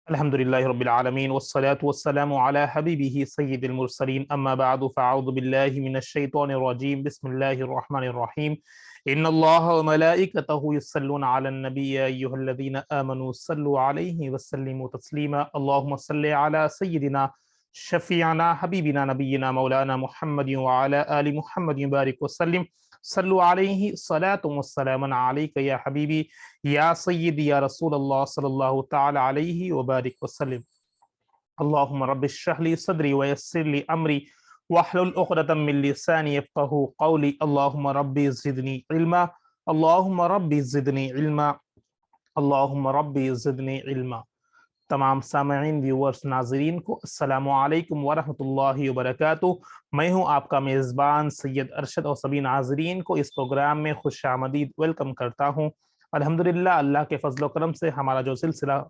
الحمدللہ رب العالمین والصلاة والسلام علی حبیبہ سید المرسلین اما بعد فاعوذ باللہ من الشیطان الرجیم بسم اللہ الرحمن الرحیم ان اللہ وملائکتہ یصلون علی النبی یا ایھا الذین آمنوا صلوا علیہ وسلموا تسلیما اللہم صل علی سیدنا شفیعنا حبیبنا نبینا مولانا محمد وعلی آل محمد بارک وسلم صلو علیہ صلاۃ والسلام علیک یا حبیبی یا سیدی یا رسول اللہ صلی اللہ تعالی علیہ وبارک وسلم اللہم رب اشرح لی صدری ویسر لی امری واحلل عقدۃ من لسانی یفقہوا قولی اللہم رب زدنی علما اللہم رب زدنی علما اللہم رب زدنی علما۔ تمام سامعین، ویورز، ناظرین کو السلام علیکم ورحمۃ اللہ وبرکاتہ۔ میں ہوں آپ کا میزبان سید ارشد اور سبھی ناظرین کو اس پروگرام میں خوش آمدید ویلکم کرتا ہوں۔ الحمدللہ اللہ کے فضل و کرم سے ہمارا جو سلسلہ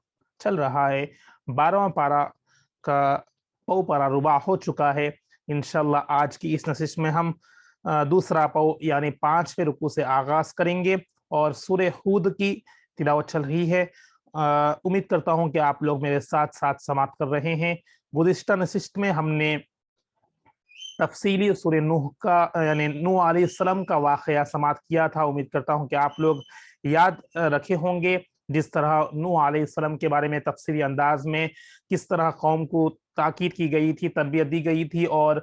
چل رہا ہے 12واں پارہ کا پو پارہ ربع ہو چکا ہے۔ انشاءاللہ آج کی اس نشست میں ہم دوسرا پو یعنی 5ویں رکوع سے آغاز کریں گے اور سورہ ہود کی تلاوت چل رہی ہے۔ امید کرتا ہوں کہ آپ لوگ میرے ساتھ ساتھ سماعت کر رہے ہیں۔ گزشتہ نشست میں ہم نے تفصیلی سورہ نوح کا یعنی نوح علیہ السلام کا واقعہ سماعت کیا تھا۔ امید کرتا ہوں کہ آپ لوگ یاد رکھے ہوں گے جس طرح نوح علیہ السلام کے بارے میں تفصیلی انداز میں کس طرح قوم کو تاکید کی گئی تھی، تربیت دی گئی تھی اور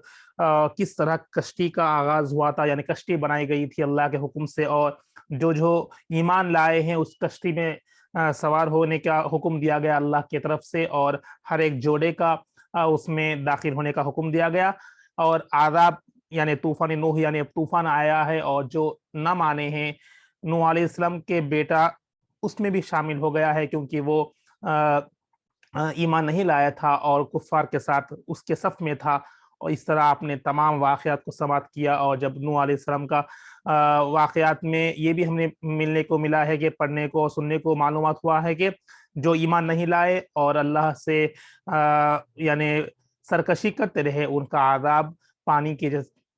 کس طرح کشتی کا آغاز ہوا تھا، یعنی کشتی بنائی گئی تھی اللہ کے حکم سے، اور جو ایمان لائے ہیں اس کشتی میں سوار ہونے کا حکم دیا گیا اللہ کی طرف سے، اور ہر ایک جوڑے کا اس میں داخل ہونے کا حکم دیا گیا۔ اور عذاب یعنی طوفان نوح یعنی اب طوفان آیا ہے، اور جو نہ مانے ہیں نوح علیہ السلام کے بیٹا اس میں بھی شامل ہو گیا ہے، کیونکہ وہ ایمان نہیں لایا تھا اور کفار کے ساتھ اس کے صف میں تھا۔ اور اس طرح آپ نے تمام واقعات کو سماعت کیا، اور جب نوح علیہ السلام کا واقعات میں یہ بھی ہم نے ملنے کو ملا ہے کہ پڑھنے کو اور سننے کو معلومات ہوا ہے کہ جو ایمان نہیں لائے اور اللہ سے یعنی سرکشی کرتے رہے، ان کا عذاب پانی کی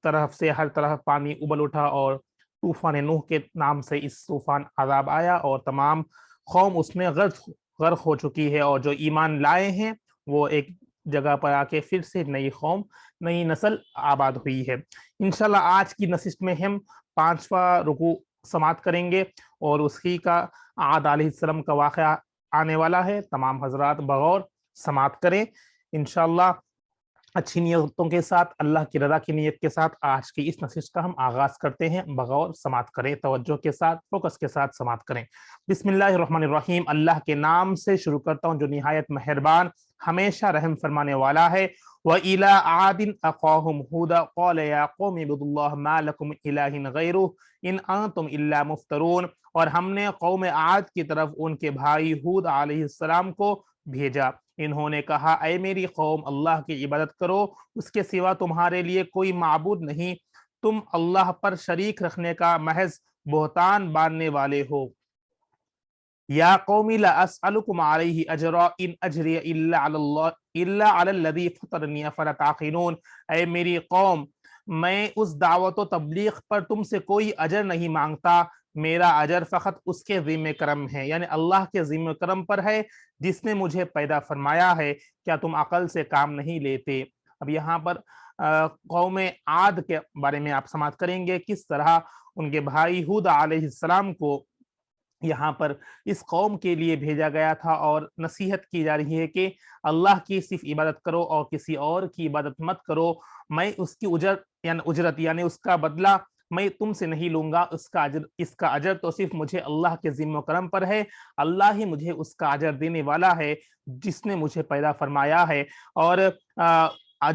طرف سے ہر طرف پانی ابل اٹھا اور طوفان نوح کے نام سے اس طوفان عذاب آیا، اور تمام قوم اس میں غرق ہو چکی ہے، اور جو ایمان لائے ہیں وہ ایک جگہ پر آ کے پھر سے نئی قوم، نئی نسل آباد ہوئی ہے۔ انشاءاللہ آج کی نشست میں ہم 5واں رکوع سماعت کریں گے، اور اس کی کا عاد علیہ السلام کا واقعہ آنے والا ہے۔ تمام حضرات بغور سماعت کریں انشاءاللہ۔ اچھی نیتوں کے ساتھ، اللہ کی رضا کی نیت کے ساتھ آج کی اس نشست کا ہم آغاز کرتے ہیں۔ بغور سماعت کریں، توجہ کے ساتھ، فوکس کے ساتھ سماعت کریں۔ بسم اللہ الرحمن الرحیم۔ اللہ کے نام سے شروع کرتا ہوں جو نہایت مہربان، ہمیشہ رحم فرمانے والا ہے۔ وَإِلَىٰ عَادٍ أَخَاهُمْ هُودًا قَالَ يَا قَوْمِ اعْبُدُوا اللَّهَ مَا لَكُمْ مِنْ إِلَٰهٍ غَيْرُهُ إِنْ أَنْتُمْ إِلَّا مُفْتَرُونَ۔ اور ہم نے قوم عاد کی طرف ان کے بھائی ہود علیہ السلام کو بھیجا، انہوں نے کہا اے میری قوم، اللہ کی عبادت کرو، اس کے سوا تمہارے لیے کوئی معبود نہیں، تم اللہ پر شریک رکھنے کا محض بہتان باندھنے والے ہو۔ یا قوم لا اسألکم علیہ اجرا ان اجری الا علی الذی فطرنی افلا تعقلون۔ اے میری قوم، میں اس دعوت و تبلیغ پر تم سے کوئی اجر نہیں مانگتا، میرا اجر فقط اس کے ذمہ کرم ہے، یعنی اللہ کے ذمہ کرم پر ہے جس نے مجھے پیدا فرمایا ہے، کیا تم عقل سے کام نہیں لیتے؟ اب یہاں پر قوم عاد کے بارے میں آپ سماعت کریں گے، کس طرح ان کے بھائی ہود علیہ السلام کو یہاں پر اس قوم کے لیے بھیجا گیا تھا، اور نصیحت کی جا رہی ہے کہ اللہ کی صرف عبادت کرو اور کسی اور کی عبادت مت کرو، میں اس کی اجرت یعنی اس کا بدلہ میں تم سے نہیں لوں گا، اس کا اجر تو صرف مجھے اللہ کے ذمہ و کرم پر ہے، اللہ ہی مجھے اس کا اجر دینے والا ہے جس نے مجھے پیدا فرمایا ہے، اور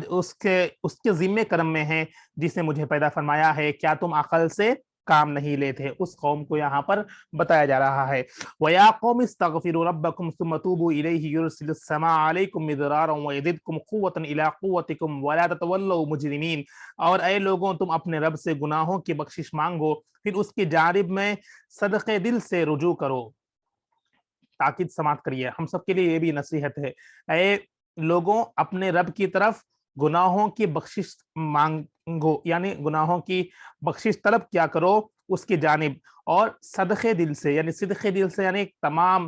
اس کے ذمہ کرم میں ہے جس نے مجھے پیدا فرمایا ہے، کیا تم عقل سے کام نہیں لیتے؟ اس قوم کو یہاں پر بتایا جا رہا ہے۔ وَيَا قَوْمِ اسْتَغْفِرُوا رَبَّكُمْ ثُمَّ تُوبُوا إِلَيْهِ يُرْسِلِ السَّمَاءَ عَلَيْكُمْ مِدْرَارًا وَيَزِدْكُمْ قُوَّةً إِلَىٰ قُوَّتِكُمْ وَلَا تَتَوَلَّوْا مُجْرِمِينَ۔ اور اے لوگوں، تم اپنے رب سے گناہوں کی بخشش مانگو، پھر اس کی جانب میں صدقے دل سے رجوع کرو۔ تاکید سماعت کریے، ہم سب کے لیے یہ بھی نصیحت ہے، اے لوگوں اپنے رب کی طرف گناہوں کی بخشش مانگو، یعنی گناہوں کی بخشش طلب کیا کرو اس کی جانب، اور صدقے دل سے یعنی صدقے دل سے یعنی تمام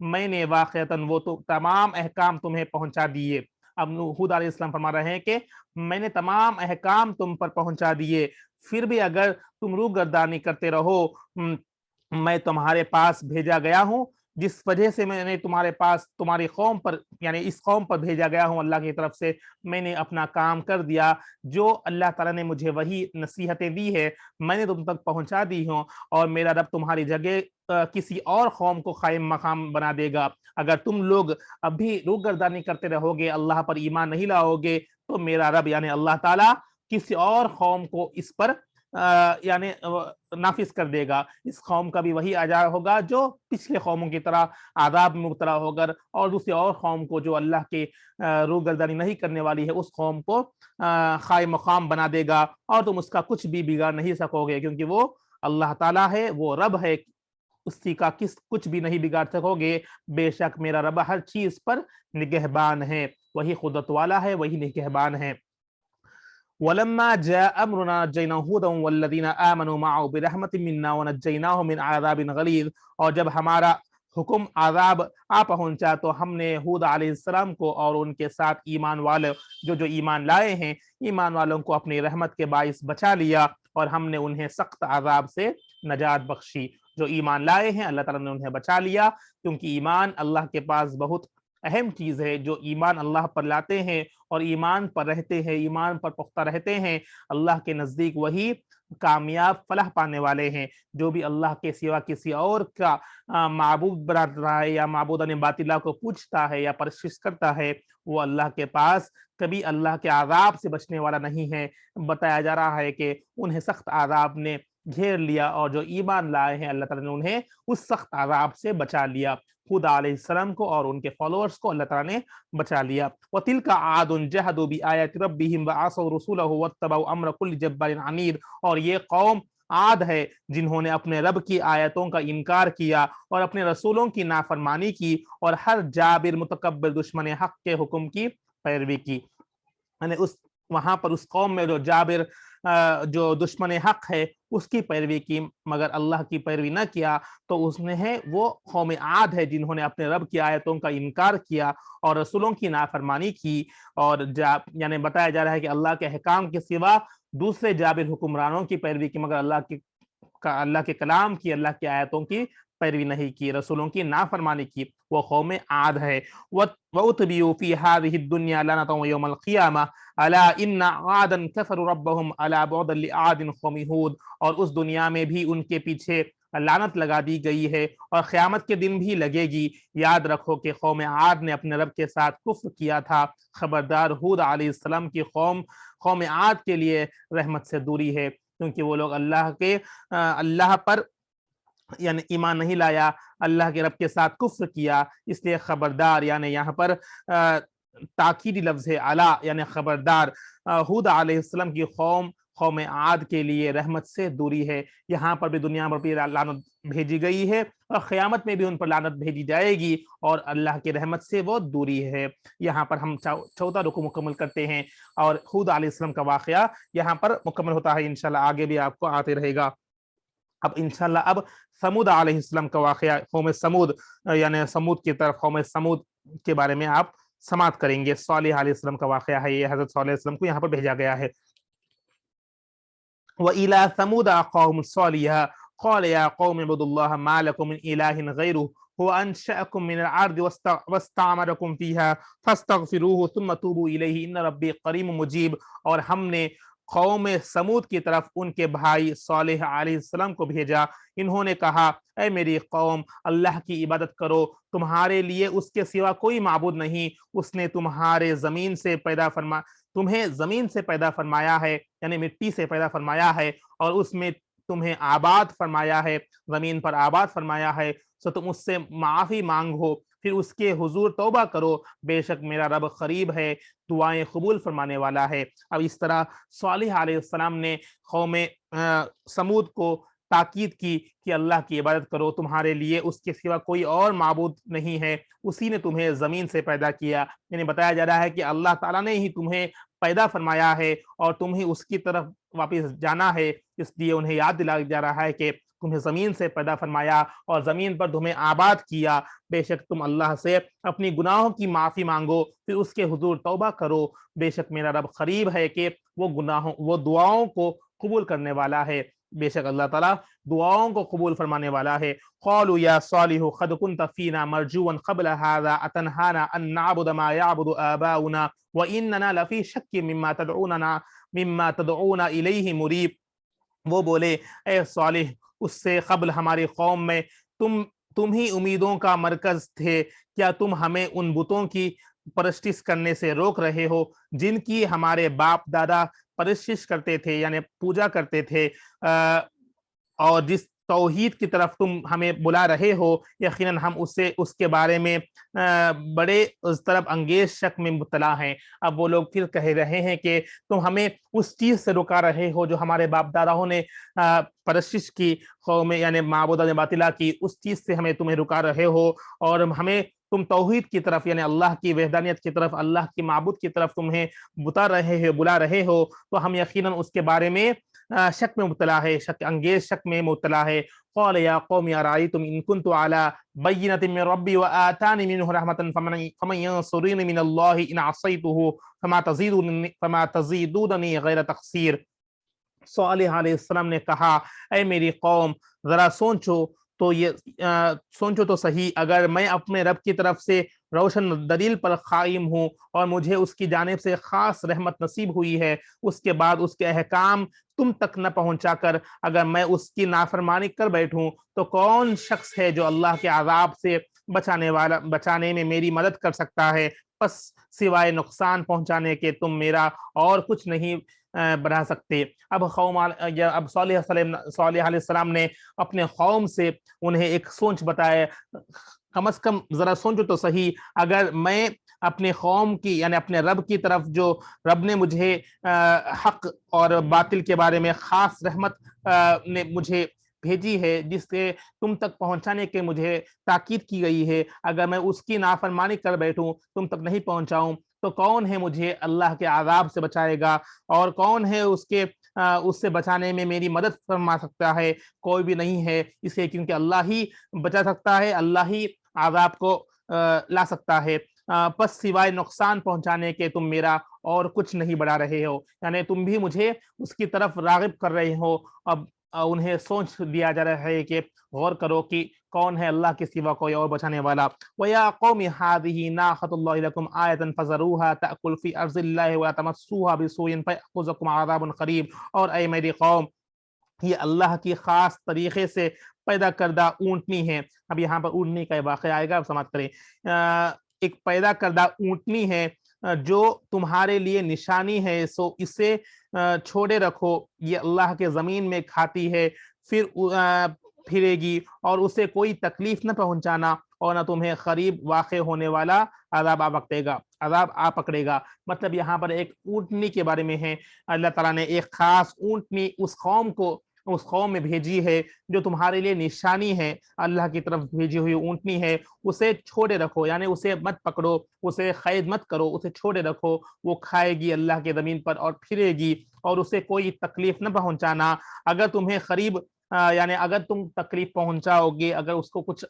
میں نے واقعتاً وہ تو تمام احکام تمہیں پہنچا دیے۔ اب ہود علیہ السلام فرما رہے ہیں کہ میں نے تمام احکام تم پر پہنچا دیے، پھر بھی اگر تم روگردانی کرتے رہو، میں تمہارے پاس بھیجا گیا ہوں، جس وجہ سے میں نے تمہارے پاس تمہاری قوم پر یعنی اس قوم پر بھیجا گیا ہوں اللہ کی طرف سے، میں نے اپنا کام کر دیا۔ جو اللہ تعالیٰ نے مجھے وہی نصیحتیں دی ہے میں نے تم تک پہنچا دی ہوں، اور میرا رب تمہاری جگہ کسی اور قوم کو قائم مقام بنا دے گا۔ اگر تم لوگ اب بھی روگردانی کرتے رہو گے، اللہ پر ایمان نہیں لاؤ گے، تو میرا رب یعنی اللہ تعالیٰ کسی اور قوم کو اس پر یعنی نافذ کر دے گا۔ اس قوم کا بھی وہی عذاب ہوگا جو پچھلے قوموں کی طرح عذاب میں مبتلا ہوگا، اور دوسری اور قوم کو جو اللہ کے روگردانی نہیں کرنے والی ہے اس قوم کو قائم مقام بنا دے گا، اور تم اس کا کچھ بھی بگاڑ نہیں سکو گے، کیونکہ وہ اللہ تعالیٰ ہے، وہ رب ہے، اسی کا کچھ بھی نہیں بگاڑ سکو گے۔ بے شک میرا رب ہر چیز پر نگہبان ہے، وہی قدرت والا ہے، وہی نگہبان ہے۔ وَلَمَّا جَاءَ أَمْرُنَا نَجَّيْنَا هُودًا وَالَّذِينَ آمَنُوا مَعَهُ بِرَحْمَةٍ مِنَّا وَنَجَّيْنَاهُمْ مِنْ عَذَابٍ غَلِيظٍ، اور جب ہمارا حکم عذاب پہنچا تو ہم نے ہود علیہ السلام کو اور ان کے ساتھ ایمان والے جو ایمان لائے ہیں، ایمان والوں کو اپنی رحمت کے باعث بچا لیا، اور ہم نے انہیں سخت عذاب سے نجات بخشی۔ جو ایمان لائے ہیں اللہ تعالیٰ نے انہیں بچا لیا، کیونکہ ایمان اللہ کے پاس بہت اہم چیز ہے۔ جو ایمان اللہ پر لاتے ہیں اور ایمان پر رہتے ہیں، ایمان پر پختہ رہتے ہیں، اللہ کے نزدیک وہی کامیاب فلاح پانے والے ہیں۔ جو بھی اللہ کے سوا کسی اور کا معبود بناتا ہے یا معبودان باطلہ کو پوجتا ہے یا پرستش کرتا ہے، وہ اللہ کے پاس کبھی اللہ کے عذاب سے بچنے والا نہیں ہے۔ بتایا جا رہا ہے کہ انہیں سخت عذاب نے گھیر لیا، اور جو ایمان لائے ہیں اللہ تعالیٰ نے انہیں اس سخت عذاب سے بچا لیا۔ ہود علیہ السلام کو اور ان کے فالوورز کو اللہ تعالیٰ نے بچا لیا۔ وَتِلْكَ عَادٌ جَحَدُوا بِآيَاتِ رَبِّهِمْ وَعَصَوْا رُسُلَهُ وَاتَّبَعُوا أَمْرَ كُلِّ جَبَّارٍ عَنِيدٍ، اور یہ قوم عاد ہے جنہوں نے اپنے رب کی آیتوں کا انکار کیا اور اپنے رسولوں کی نافرمانی کی، اور ہر جابر متکبر دشمن حق کے حکم کی پیروی کی۔ یعنی وہاں پر اس قوم میں جو جابر جو دشمن حق ہے اس کی پیروی کی، مگر اللہ کی پیروی نہ کیا، تو اس نے وہ قوم عاد ہے جنہوں نے اپنے رب کی آیتوں کا انکار کیا اور رسولوں کی نافرمانی کی، اور یعنی بتایا جا رہا ہے کہ اللہ کے احکام کے سوا دوسرے جابر حکمرانوں کی پیروی کی، مگر اللہ کے کلام کی، اللہ کی آیتوں کی پیروی نہیں کی، رسولوں کی نافرمانی کی، وہ قوم عاد ہے۔ وَأُتْبِعُوا فِي هَذِهِ الدُّنْيَا لَعْنَةً وَيَوْمَ الْقِيَامَةِ أَلَا إِنَّ عَادًا كَفَرُوا رَبَّهُمْ أَلَا بُعْدًا لِعَادٍ قَوْمِ هُودٍ، اور اس دنیا میں بھی ان کے پیچھے لعنت لگا دی گئی ہے، اور قیامت کے دن بھی لگے گی۔ یاد رکھو کہ قوم عاد نے اپنے رب کے ساتھ کفر کیا تھا، خبردار ہود علیہ السلام کی قوم عاد کے لیے رحمت سے دوری ہے، کیونکہ وہ لوگ اللہ پر یعنی ایمان نہیں لایا، اللہ کے رب کے ساتھ کفر کیا، اس لیے خبردار یعنی یہاں پر تاکیدی لفظ ہے علا، یعنی خبردار ہود علیہ السلام کی قوم عاد کے لیے رحمت سے دوری ہے۔ یہاں پر بھی دنیا پر بھی لعنت بھیجی گئی ہے، اور قیامت میں بھی ان پر لعنت بھیجی جائے گی، اور اللہ کی رحمت سے وہ دوری ہے۔ یہاں پر ہم چوتھا رکوع مکمل کرتے ہیں، اور ہود علیہ السلام کا واقعہ یہاں پر مکمل ہوتا ہے، انشاءاللہ آگے بھی آپ کو آتے رہے گا۔ اب انشاءاللہ اب سمود علیہ السلام کا واقعہ، قوم سمود یعنی سمود کی طرف قوم سمود کے بارے میں آپ سماعت کریں گے۔ صالح علیہ السلام کا واقعہ ہے، یہ حضرت صالح علیہ السلام کو یہاں پر بھیجا گیا ہے۔ وَإِلَى ثَمُودَ أَخَاهُمْ صَالِحًا قَالَ يَا قَوْمِ اعْبُدُوا اللَّهَ مَا لَكُم مِّنْ إِلَٰهٍ غَيْرُهُ هُوَ أَنشَأَكُم مِّنَ الْأَرْضِ وَاسْتَعْمَرَكُم فِيهَا فَاسْتَغْفِرُوهُ ثُمَّ تُوبُوا إِلَيْهِ إِنَّ رَبِّي قَرِيبٌ مُّجِيبٌ، اور ہم نے قوم سمود کی طرف ان کے بھائی صالح علیہ السلام کو بھیجا، انہوں نے کہا اے میری قوم، اللہ کی عبادت کرو، تمہارے لیے اس کے سوا کوئی معبود نہیں، اس نے تمہیں زمین سے پیدا فرمایا ہے، یعنی مٹی سے پیدا فرمایا ہے، اور اس میں تمہیں آباد فرمایا ہے، زمین پر آباد فرمایا ہے، سو تم اس سے معافی مانگو، پھر اس کے حضور توبہ کرو، بے شک میرا رب قریب ہے، دعائیں قبول فرمانے والا ہے۔ اب اس طرح صالح علیہ السلام نے قوم سمود کو تاکید کی کہ اللہ کی عبادت کرو، تمہارے لیے اس کے سوا کوئی اور معبود نہیں ہے، اسی نے تمہیں زمین سے پیدا کیا، یعنی بتایا جا رہا ہے کہ اللہ تعالیٰ نے ہی تمہیں پیدا فرمایا ہے، اور تمہیں اس کی طرف واپس جانا ہے، اس لیے انہیں یاد دلایا جا رہا ہے کہ تمہیں زمین سے پیدا فرمایا اور زمین پر تمہیں آباد کیا، بے شک تم اللہ سے اپنی گناہوں کی معافی مانگو، پھر اس کے حضور توبہ کرو، بے شک میرا رب قریب ہے کہ وہ دعاؤں کو قبول کرنے والا ہے، بے شک اللہ تعالیٰ دعاؤں کو قبول فرمانے والا ہے۔ قالوا یا صالح قد كنت فينا مرجوا قبل هذا اتنهانا ان نعبد ما يعبد آباؤنا واننا لفی شک مما تدعونا الیہ مریب۔ وہ بولے اے صالح، اس سے قبل ہماری قوم میں تم ہی امیدوں کا مرکز تھے، کیا تم ہمیں ان بتوں کی پرستش کرنے سے روک رہے ہو جن کی ہمارے باپ دادا پرستش کرتے تھے، یعنی پوجا کرتے تھے، اور جس توحید کی طرف تم ہمیں بلا رہے ہو، یقیناً ہم اس کے بارے میں بڑے اضطراب انگیز شک میں مبتلا ہیں۔ اب وہ لوگ پھر کہہ رہے ہیں کہ تم ہمیں اس چیز سے رکا رہے ہو جو ہمارے باپ داداؤں نے پرستش کی، قوم یعنی معبودان باطلہ کی، اس چیز سے ہمیں تمہیں رکا رہے ہو، اور ہمیں تم توحید کی طرف یعنی اللہ کی وحدانیت کی طرف، اللہ کی معبود کی طرف تمہیں بلا رہے ہو، تو ہم یقیناً اس کے بارے میں شک میں مبتلا ہے، شک انگیز شک میں مبتلا ہے۔ قال یا قوم ارأيتم ان كنت على بينة من ربي وآتاني منه رحمة فمن ينصرني من الله ان عصيته فما تزيدونني غیر تقصیر۔ صالح علیہ السلام نے کہا اے میری قوم، ذرا سوچو تو صحیح، اگر میں اپنے رب کی طرف سے روشن دلیل پر قائم ہوں اور مجھے اس کی جانب سے خاص رحمت نصیب ہوئی ہے، اس کے بعد اس کے احکام تم تک نہ پہنچا کر اگر میں اس کی نافرمانی کر بیٹھوں، تو کون شخص ہے جو اللہ کے عذاب سے بچانے میں میری مدد کر سکتا ہے؟ بس سوائے نقصان پہنچانے کے تم میرا اور کچھ نہیں بڑھا سکتے۔ اب صالح علیہ السلام نے اپنے قوم سے انہیں ایک سوچ بتایا، کم از کم ذرا سوچو تو صحیح، اگر میں اپنے قوم کی یعنی اپنے رب کی طرف، جو رب نے مجھے حق اور باطل کے بارے میں خاص رحمت نے مجھے بھیجی ہے، جس سے تم تک پہنچانے کے مجھے تاکید کی گئی ہے، اگر میں اس کی نافرمانی کر بیٹھوں، تم تک نہیں پہنچاؤں، تو کون ہے مجھے اللہ کے عذاب سے بچائے گا، اور کون ہے اس سے بچانے میں میری مدد فرما سکتا ہے؟ کوئی بھی نہیں ہے، اسے کیونکہ اللہ ہی بچا سکتا ہے، اللہ ہی عذاب کو لا سکتا ہے، بس سوائے نقصان پہنچانے کے تم میرا اور کچھ نہیں بڑھا رہے ہو، یعنی تم بھی مجھے اس کی طرف راغب کر رہے ہو۔ اب انہیں سوچ دیا جا رہا ہے کہ غور کرو کہ کون ہے اللہ کے سوا کوئی اور بچانے والا۔ وَيَا قَوْمِ هَٰذِهِ نَاقَةُ اللَّهِ لَكُمْ آیَةً فَذَرُوهَا تَأْكُلْ فِي أَرْضِ اللَّهِ وَلَا تَمَسُّوهَا بِسُوءٍ فَيَأْخُذَكُمْ عَذَابٌ قَرِيبٌ۔ اور اے میری قوم، یہ اللہ کی خاص طریقے سے پیدا کردہ اونٹنی ہے۔ اب یہاں پر اونٹنی کا واقعہ آئے گا، اب سماعت کریں۔ ایک پیدا کردہ اونٹنی ہے جو تمہارے لیے نشانی ہے، سو اسے چھوڑے رکھو، یہ اللہ کے زمین میں کھاتی ہے، پھر پھرے گی، اور اسے کوئی تکلیف نہ پہنچانا، اور نہ تمہیں قریب واقع ہونے والا عذاب آ پکڑے گا۔ مطلب یہاں پر ایک اونٹنی کے بارے میں ہے، اللہ تعالیٰ نے ایک خاص اونٹنی اس قوم میں بھیجی ہے جو تمہارے لیے نشانی ہے، اللہ کی طرف بھیجی ہوئی اونٹنی ہے، اسے چھوڑے رکھو، یعنی اسے مت پکڑو، اسے قید مت کرو، اسے چھوڑے رکھو، وہ کھائے گی اللہ کے زمین پر اور پھرے گی، اور اسے کوئی تکلیف نہ پہنچانا۔ اگر تمہیں قریب یعنی اگر تم تکلیف پہنچاؤ گے، اگر اس کو کچھ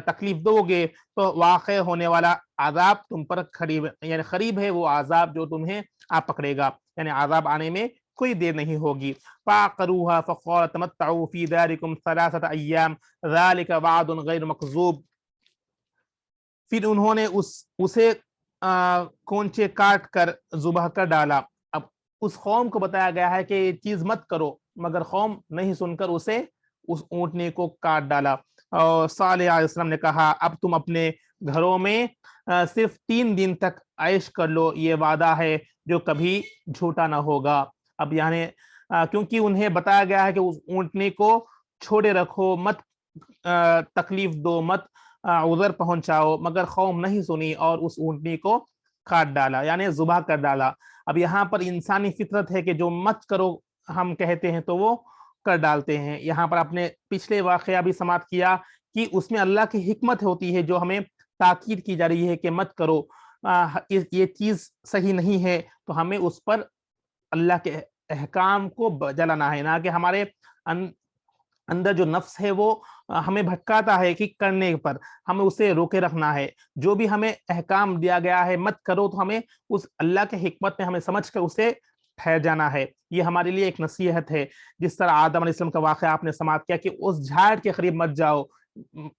تکلیف دو گے، تو واقع ہونے والا عذاب تم پر قریب ہے وہ عذاب جو تمہیں آ پکڑے گا، یعنی عذاب آنے میں کوئی دیر نہیں ہوگی۔ فَعَقَرُوهَا فَقَالَ تَمَتَّعُوا فِي دَارِكُمْ ثَلَاثَةَ أَيَّامٍ ذَلِكَ وَعْدٌ غَيْرُ مَكْذُوبٍ۔ پھر انہوں نے اسے کونچے کاٹ کر ذبح کر ڈالا۔ اب اس قوم کو بتایا گیا ہے کہ یہ چیز مت کرو، مگر قوم نہیں سن کر اس اونٹنے کو کاٹ ڈالا۔ اور صالح علیہ السلام نے کہا اب تم اپنے گھروں میں صرف 3 دن تک عیش کر لو، یہ وعدہ ہے جو کبھی جھوٹا نہ ہوگا۔ اب یعنی کیونکہ انہیں بتایا گیا ہے کہ اس اونٹنے کو چھوڑے رکھو، مت تکلیف دو، مت عذر پہنچاؤ، مگر قوم نہیں سنی اور اس اونٹنی کو کاٹ ڈالا، یعنی ذبح کر ڈالا۔ اب یہاں پر انسانی فطرت ہے کہ جو مت کرو ہم کہتے ہیں تو وہ کر ڈالتے ہیں۔ یہاں پر اپنے پچھلے واقعہ بھی سماعت کیا کہ اس میں اللہ کی حکمت ہوتی ہے جو ہمیں تاکید کی جا رہی ہے کہ مت کرو، یہ چیز صحیح نہیں ہے، تو ہمیں اس پر اللہ کے احکام کو جلانا ہے، نہ کہ اندر جو نفس ہے وہ ہمیں بھٹکاتا ہے کہ کرنے پر، ہمیں اسے روکے رکھنا ہے۔ جو بھی ہمیں احکام دیا گیا ہے مت کرو، تو ہمیں اس اللہ کے حکمت میں ہمیں سمجھ کر اسے ٹھہر جانا ہے۔ یہ ہمارے لیے ایک نصیحت ہے۔ جس طرح آدم علیہ السلام کا واقعہ آپ نے سماعت کیا کہ اس جھاڑ کے قریب مت جاؤ،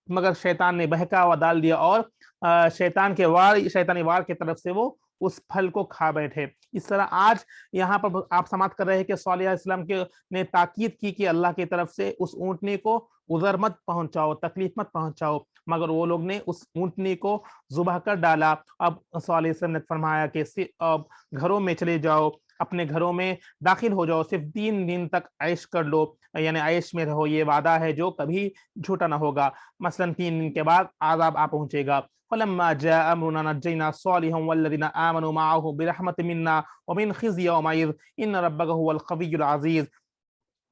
مگر شیطان نے بہکاوا ڈال دیا اور شیطانی وار کی طرف سے وہ اس پھل کو کھا بیٹھے۔ اس طرح آج یہاں پر آپ سماعت کر رہے ہیں کہ صالح علیہ السلام کے نے تاکید کی کہ اللہ کی طرف سے اس اونٹنی کو ادھر مت پہنچاؤ، تکلیف مت پہنچاؤ، مگر وہ لوگ نے اس اونٹنی کو ذبح کر ڈالا۔ اب صالح علیہ السلام نے فرمایا کہ اب گھروں میں چلے جاؤ، اپنے گھروں میں داخل ہو جاؤ، صرف 3 دن تک عیش کر لو، یعنی عیش میں رہو، یہ وعدہ ہے جو کبھی جھوٹا نہ ہوگا۔ مثلا 3 دن کے بعد عذاب آ پہنچے گا۔ فلما جاء امرنا نجينا صالحا والذين امنوا معه برحمة منا ومن خزي يومئذ ان ربك هو القوي العزيز۔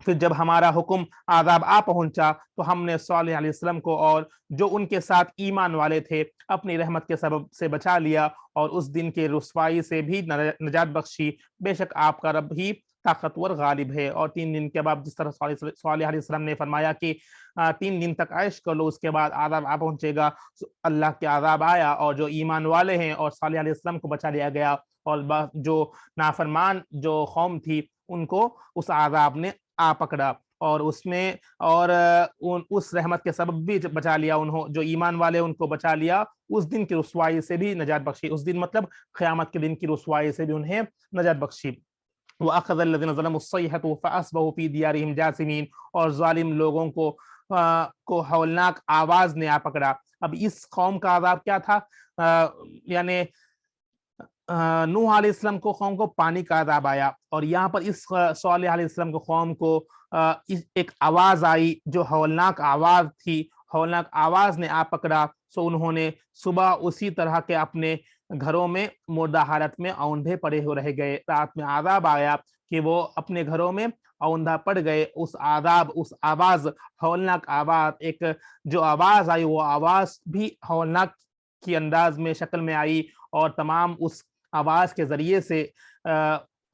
پھر جب ہمارا حکم عذاب آ پہنچا تو ہم نے صالح علیہ السلام کو اور جو ان کے ساتھ ایمان والے تھے اپنی رحمت کے سبب سے بچا لیا، اور اس دن کی رسوائی سے بھی نجات بخشی۔ بے شک آپ کا رب ہی طاقتور غالب ہے۔ اور 3 دن کے بعد جس طرح صالح علیہ السلام نے فرمایا کہ 3 دن تک عیش کر لو، اس کے بعد عذاب آ پہنچے گا، اللہ کے عذاب آیا، اور جو ایمان والے ہیں اور صالح علیہ السلام کو بچا لیا گیا، اور جو نافرمان جو قوم تھی ان کو اس عذاب نے آ پکڑا، اور اس میں اور اس رحمت کے سبب بھی بچا لیا، انہوں جو ایمان والے ان کو بچا لیا، اس دن کی رسوائی سے بھی نجات بخشی۔ اس دن مطلب قیامت کے دن کی رسوائی سے بھی انہیں نجات بخشی۔ وَأَخَذَ الَّذِينَ ظَلَمُوا الصَّيْحَةُ فَأَصْبَحُوا فِي دِيَارِهِمْ جَاثِمِينَ، اور ظالم لوگوں کو ہولناک آواز نے آ پکڑا۔ اب اس قوم کا عذاب کیا تھا؟ یعنی نوح علیہ السلام کو قوم کو پانی کا عذاب آیا، اور یہاں پر اس صالح علیہ السلام کو قوم کو ایک آواز آئی جو ہولناک آواز تھی، ہولناک آواز نے آ پکڑا، سو انہوں نے صبح اسی طرح کے اپنے گھروں میں مردہ حالت میں اوندھے پڑے ہو رہ گئے۔ رات میں عذاب آیا کہ وہ اپنے گھروں میں اوندھا پڑ گئے۔ اس عذاب، اس آواز، ہولناک آواز، ایک جو آواز آئی وہ آواز بھی ہولناک کی انداز میں شکل میں آئی، اور تمام اس آواز کے ذریعے سے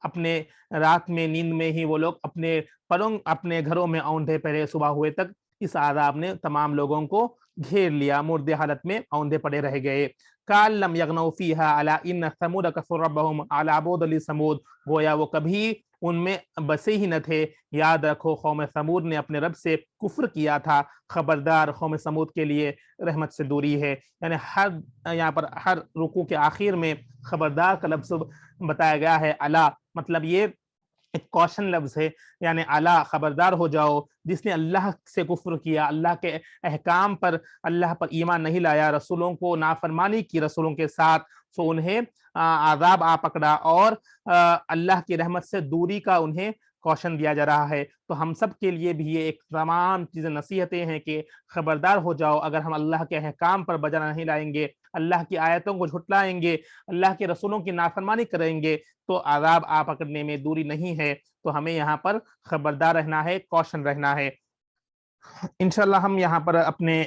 اپنے رات میں نیند میں ہی وہ لوگ اپنے گھروں میں اوندھے پڑے صبح ہوئے تک۔ اس عذاب نے تمام لوگوں کو گھیر لیا، مردے حالت میں اوندھے پڑے رہ گئے۔ کان لم یغنوا فیہا الا ان ثمود کفروا ربہم الا بعدا لثمود، گویا وہ کبھی ان میں بسے ہی نہ تھے۔ یاد رکھو قوم ثمود نے اپنے رب سے کفر کیا تھا، خبردار قوم ثمود کے لیے رحمت سے دوری ہے۔ یعنی یہاں پر ہر رکوع کے آخر میں خبردار کا لفظ بتایا گیا ہے، الا، مطلب یہ ایک کوشن لفظ ہے، یعنی الا، خبردار ہو جاؤ، جس نے اللہ سے کفر کیا، اللہ کے احکام پر، اللہ پر ایمان نہیں لایا، رسولوں کو نافرمانی کی رسولوں کے ساتھ، سو انہیں عذاب آ پکڑا، اور اللہ کی رحمت سے دوری کا انہیں کوشن دیا جا رہا ہے۔ تو ہم سب کے لیے بھی یہ ایک تمام چیزیں نصیحتیں ہیں کہ خبردار ہو جاؤ، اگر ہم اللہ کے احکام پر بجا نہیں لائیں گے، اللہ کی آیتوں کو جھٹلائیں گے، اللہ کے رسولوں کی نافرمانی کریں گے، تو عذاب آ پکڑنے میں دوری نہیں ہے۔ تو ہمیں یہاں پر خبردار رہنا ہے، کوشن رہنا ہے۔ انشاءاللہ ہم یہاں پر اپنے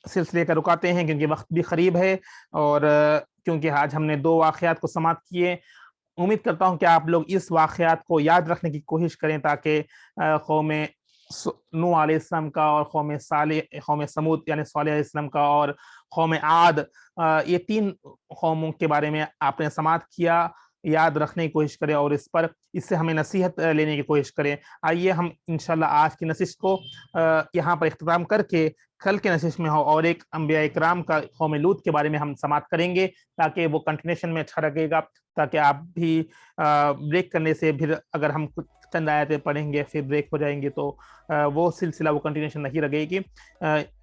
سلسلے کا رکاتے ہیں کیونکہ وقت بھی قریب ہے، اور کیونکہ آج ہم نے 2 واقعات کو سماعت کیے۔ امید کرتا ہوں کہ آپ لوگ اس واقعات کو یاد رکھنے کی کوشش کریں، تاکہ قوم نوح علیہ السلام کا، اور قوم سمود یعنی صالح علیہ السلام کا، اور قوم عاد، یہ 3 قوموں کے بارے میں آپ نے سماعت کیا، یاد رکھنے کی کوشش کریں، اور اس سے ہمیں نصیحت لینے کی کوشش کریں۔ آئیے ہم انشاءاللہ آج کی نشست کو یہاں پر اختتام کر کے کل کے نشست میں ہو اور ایک انبیاء اکرام کا قوم لوط کے بارے میں ہم سماعت کریں گے، تاکہ وہ کنٹینیوشن میں اچھا لگے گا، تاکہ آپ بھی بریک کرنے سے پھر اگر ہم کچھ چند آیتیں پڑھیں گے پھر بریک ہو جائیں گے تو وہ سلسلہ، وہ کنٹینیوشن نہیں رہے گی۔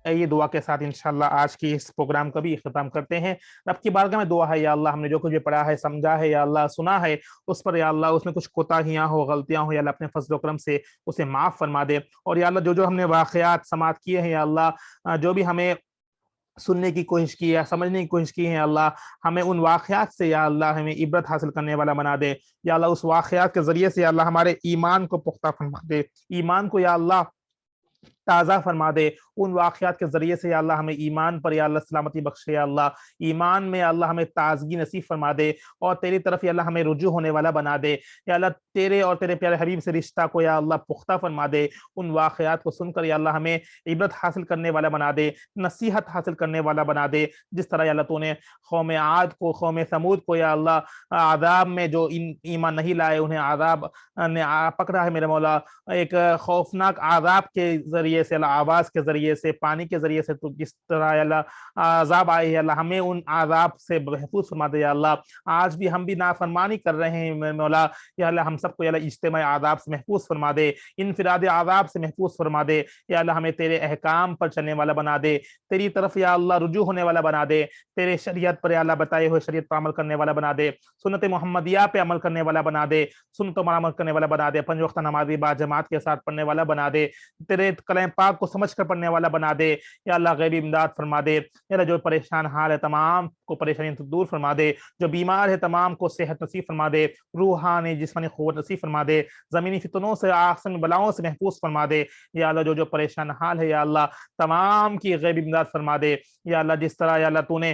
یہ دعا کے ساتھ انشاءاللہ آج کی اس پروگرام کا بھی اختتام کرتے ہیں۔ رب کی بارگاہ میں دعا ہے، یا اللہ ہم نے جو کچھ بھی پڑھا ہے، سمجھا ہے، یا اللہ سنا ہے، اس پر یا اللہ اس میں کچھ کوتاہیاں ہو، غلطیاں ہو، یا اللہ اپنے فضل و کرم سے اسے معاف فرما دے، اور یا اللہ جو ہم نے واقعات سماعت کیے ہیں، یا اللہ جو بھی ہمیں سننے کی کوشش کی ہے، سمجھنے کی کوشش کی ہے، اللہ ہمیں ان واقعات سے یا اللہ ہمیں عبرت حاصل کرنے والا بنا دے، یا اللہ اس واقعات کے ذریعے سے یا اللہ ہمارے ایمان کو پختہ فرما دے، ایمان کو یا اللہ تازہ فرما دے، ان واقعات کے ذریعے سے یا اللہ ہمیں ایمان پر یا اللہ سلامتی بخشے یا اللہ، ایمان میں یا اللہ ہمیں تازگی نصیب فرما دے، اور تیری طرف یا اللہ ہمیں رجوع ہونے والا بنا دے یا اللہ، تیرے اور تیرے پیارے حبیب سے رشتہ کو یا اللہ پختہ فرما دے، ان واقعات کو سن کر یا اللہ ہمیں عبرت حاصل کرنے والا بنا دے، نصیحت حاصل کرنے والا بنا دے، جس طرح یا اللہ تو نے قوم عاد کو، قوم ثمود کو یا اللہ عذاب میں جو ایمان نہیں لائے انہیں عذاب نے پکڑا ہے میرے مولا، ایک خوفناک عذاب کے ذریعے سے اللہ، آواز کے ذریعے سے، پانی کے ذریعے سے، تو جس طرح یا اللہ عذاب آئے ہے اللہ ہمیں ان عذاب سے محفوظ فرما دے یا اللہ، آج بھی ہم بھی نافرمانی کر رہے ہیں میرے مولا، یا اللہ ہم سب کو یا اللہ اجتماعی عذاب سے محفوظ فرما دے، انفرادی عذاب سے محفوظ فرما دے یا اللہ، ہمیں تیرے احکام پر چلنے والا بنا دے، تیری طرف یا اللہ رجوع ہونے والا بنا دے، تیرے شریعت پر یا اللہ بتائے ہوئے شریعت پر عمل کرنے والا بنا دے، سنت محمدیہ پہ عمل کرنے والا بنا دے، سنت پر عمل کرنے والا بنا دے، 5 وقت نمازی با جماعت کے ساتھ پڑھنے والا بنا دے، تیرے کلام پاک کو سمجھ کر پڑھنے والا بنا دے یا اللہ، غیبی امداد فرما دے یا اللہ، جو پریشان حال ہے تمام کو پریشانی سے دور فرما دے، جو بیمار ہے تمام کو صحت نصیب فرما دے، روحانی جسمانی قوت نصیب فرما دے، زمینی فتنوں سے، آسمانی بلاؤں سے محفوظ فرما دے یا اللہ، جو پریشان حال ہے یا اللہ تمام کی غیبی امداد فرما دے یا اللہ، جس طرح یا اللہ تو نے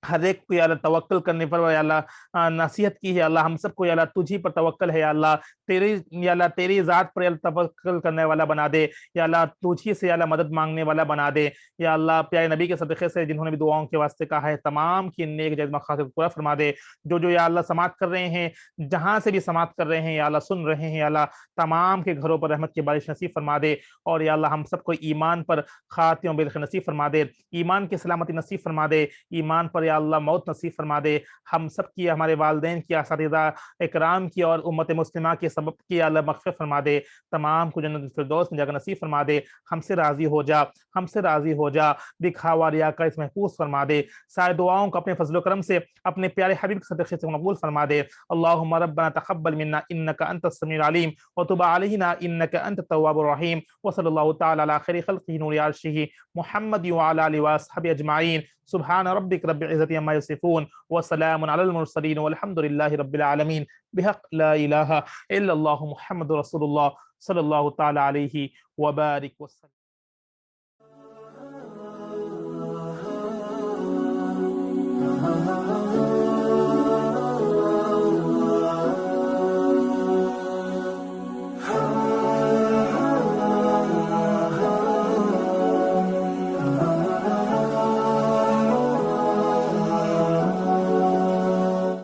ہر ایک کو یا اللہ توکل کرنے پر یا اللہ نصیحت کی ہے اللہ، ہم سب کو یا اللہ تجھی پر توکل ہے یا اللہ، تیری یا اللہ تیری ذات پر یا اللہ توکل کرنے والا بنا دے یا اللہ، تجھی سے یا اللہ مدد مانگنے والا بنا دے یا اللہ، پیارے نبی کے صدقے سے جنہوں نے بھی دعاؤں کے واسطے کہا ہے تمام کی نیک جائز مقاصد پورا فرما دے، جو یا اللہ سماعت کر رہے ہیں، جہاں سے بھی سماعت کر رہے ہیں یا اللہ سن رہے ہیں یا اللہ، تمام کے گھروں پر رحمت کی بارش نصیب فرما دے، اور یا اللہ ہم سب کو ایمان پر خاتمہ بالخیر نصیب فرما دے، ایمان کی سلامتی نصیب فرما دے، ایمان پر یا اللہ موت نصیب فرما دے، ہم سب کی، ہمارے والدین کی، اساتذہ اکرام کی اور امت مسلمہ کے سبب کی اللہ مغفرت فرما دے، تمام کو جنت الفردوس میں جگہ نصیب فرما دے، ہم سے راضی ہو جا، ہم سے راضی ہو جا، دکھاوا ریاکاری سے محفوظ فرما دے، سارے دعاؤں کو اپنے فضل و کرم سے اپنے پیارے حبیب کے صدقے سے مقبول فرما دے، اللہم ربنا تقبل منا انک انت السمیع العلیم وتب علینا انک انت التواب الرحیم، وصلی اللہ تعالی علی خیر خلقہ نور عرشہ محمد وعلی آلہ وصحبہ اجمعین، سبحان ربک رب العزة عما یصفون وسلام علی المرسلین والحمد للہ رب العالمین، بحق لا الہ الا اللہ محمد رسول اللہ صلی اللہ تعالی علیہ وبارک وسلم۔